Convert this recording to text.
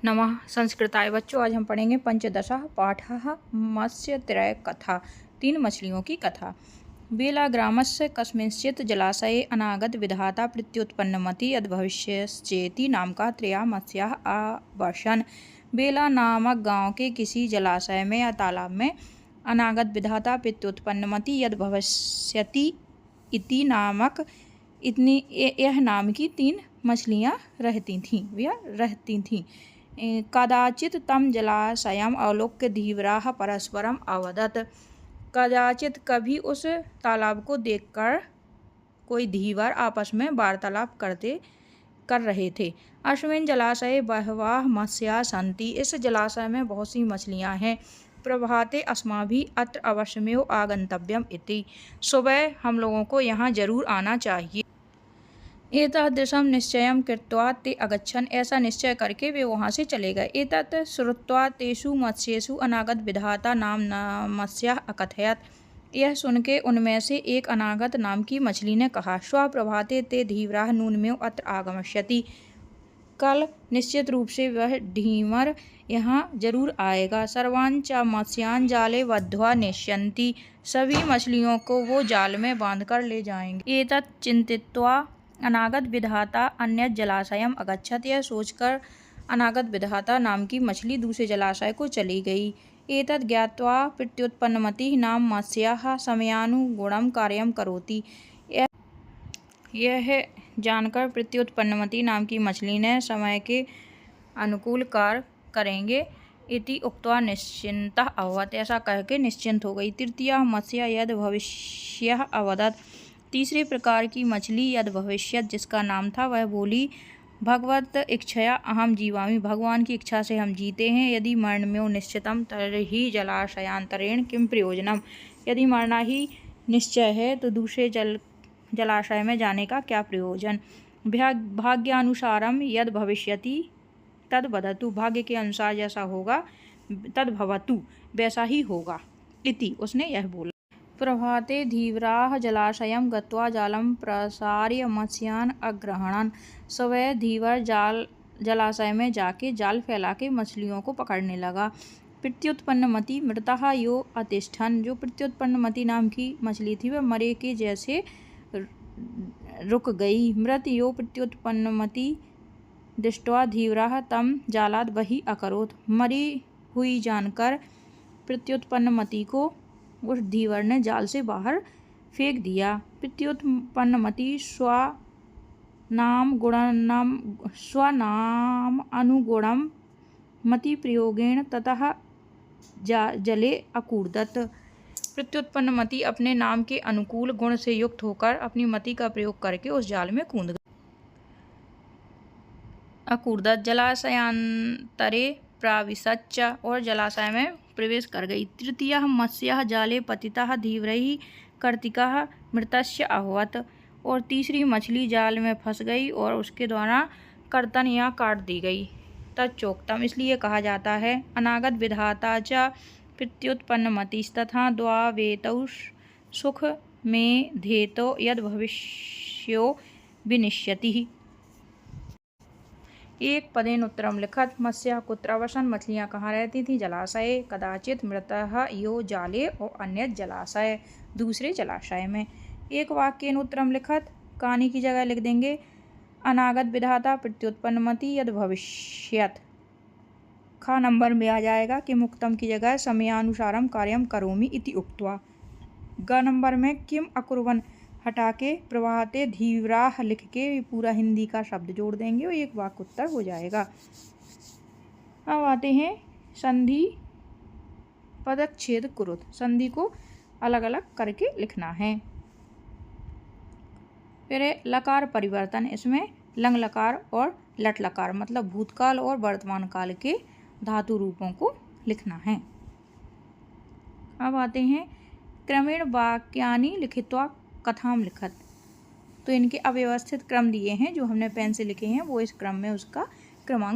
नमः संस्कृताय। बच्चों, आज हम पढ़ेंगे पंचदशः पाठः मत्स्यत्रय कथा। 3 मछलियों की कथा। बेलाग्रामस्य कस्मिंश्चित् जलाशये अनागत विधाता प्रत्युत्पन्नमति यद्भविष्यश्चेति नामका त्रयः मत्स्याः आवर्षन्। बेला नामक गांव के किसी जलाशय में या तालाब में अनागत विधाता प्रत्युत्पन्नमति यद्भविष्यति इति नामक यह नाम की 3 मछलियाँ रहती थीं। कदाचित् तं जलाशयम् अवलोक्य धीवराः परस्परम् अवदत्। कदाचित कभी उस तालाब को देखकर कोई धीवर आपस में वार्तालाप कर रहे थे। अस्मिन् जलाशये बहवः मत्स्याः सन्ति। इस जलाशय में बहुत सी मछलियाँ हैं। प्रभाते अस्माभिः अत्र अवश्यमेव आगन्तव्यम् इति। सुबह हम लोगों को यहाँ जरूर आना चाहिए। एतादृशं निश्चयं कृत्वा ते अगच्छन्। ऐसा निश्चय करके वे वहाँ से चले गए। एतत् श्रुत्वा तेषु मत्स्येषु अनागत विधाता नाम मत्स्यः अकथयत्। यह सुनके उनमें से एक अनागत नाम की मछली ने कहा, श्वः प्रभाते ते धीवराः नूनमेव अत्र आगमिष्यति। कल निश्चित रूप से वह ढीमर यहाँ जरूर आएगा। सर्वान् च मत्स्यान् जाले बद्ध्वा नेष्यन्ति। सभी मछलियों को वो जाल में बांधकर ले जाएंगे। एतत् चिन्तित्वा अनागत विधाता अन्यत् जलाशयम् अगच्छत्। यह सोचकर अनागत विधाता नाम की मछली दूसरे जलाशय को चली गई। एतत् ज्ञात्वा प्रत्युत्पन्नमतिः नाम मत्स्यः समयानुगुणं कार्यं करोति। यह जानकर प्रत्युत्पन्नमति नाम की मछली ने समय के अनुकूल कार्य करेंगे इति उक्त्वा निश्चिन्तः अभवत्। ऐसा कहकर निश्चिंत हो गई। तृतीयः मत्स्यः यद् भविष्यः अवदत्। तीसरे प्रकार की मछली यद् भविष्यत जिसका नाम था, वह बोली, भगवत इच्छया अहम जीवामि। भगवान की इच्छा से हम जीते हैं। यदि मरणमेव निश्चितम तर्हि जलाशयान्तरेण किं प्रयोजनम। यदि मरना ही निश्चय है तो दूसरे जलाशय में जाने का क्या प्रयोजन। भाग्यानुसारम यद् भविष्यति तद् वदतु। भाग्य के अनुसार जैसा होगा तद् भवतु, वैसा ही होगा इति उसने यह बोला। प्रभाते धीवराः जलाशयं गत्वा जालं प्रसार्य मत्स्यान् अग्रहणन्। सुबह धीवर जलाशय में जाके जाल फैला के मछलियों को पकड़ने लगा। प्रत्युत्पन्नमति मृतः यो अतिष्ठन्। जो प्रत्युत्पन्नमति नाम की मछली थी वह मरे के जैसे रुक गई। मृत यो प्रत्युत्पन्नमति दृष्ट्वा धीवराः तं जालाद् बहिः अकरोत्। मरी हुई जानकर प्रत्युत्पन्नमति को उस धीवर ने जाल से बाहर फेंक दिया। प्रत्युत्पन्नमति स्वनाम अनुगुणं मति प्रयोगेण ततः जले अकूर्दत। प्रत्युत्पन्नमति अपने नाम के अनुकूल गुण से युक्त होकर अपनी मति का प्रयोग करके उस जाल में कूद गई। अकूर्दत जलाशयांतरे प्राविशच्च। और जलाशय में प्रवेश कर गई। तृतीयः मत्स्यः जाले पतितः धीवरैः कर्तिकः मृतस्य अभवत्। और तीसरी मछली जाल में फंस गई और उसके द्वारा कर्तन या काट दी गई। तच्चोक्तम, इसलिए कहा जाता है, अनागत विधाता च प्रत्युत्पन्नमतिस्तथा द्वावेतौ सुख में धेतो यद् भविष्यो विनिश्यति। एक पदेन उत्तरम लिखत। मत्स्यः कुत्र अवसन्। मछलियाँ कहाँ रहती थीं? जलाशये। कदाचित मृतः यो जाले और अन्यत् जलाशय, दूसरे जलाशय में। एक वाक्येन उत्तरम लिखत। कहानी की जगह लिख देंगे, अनागत विधाता प्रत्युत्पन्नमति यद् भविष्यत। ख नंबर में आ जाएगा किम उक्तम की जगह समयानुसारम कार्यम करोमि इति उक्त्वा। ग नंबर में किम अकुर्वन् हटा के प्रभाते धीवराः लिख के पूरा हिंदी का शब्द जोड़ देंगे और एक वाक्य उत्तर हो जाएगा। अब आते हैं संधि पदच्छेद कुरुत। संधि को अलग अलग करके लिखना है। फिर लकार परिवर्तन। इसमें लंग लकार और लट लकार मतलब भूतकाल और वर्तमान काल के धातु रूपों को लिखना है। अब आते हैं क्रमेण वाक्यानि लिखित्वा कथाम लिखत। तो इनके अव्यवस्थित क्रम दिए हैं, जो हमने पेन से लिखे हैं वो इस क्रम में उसका क्रमांक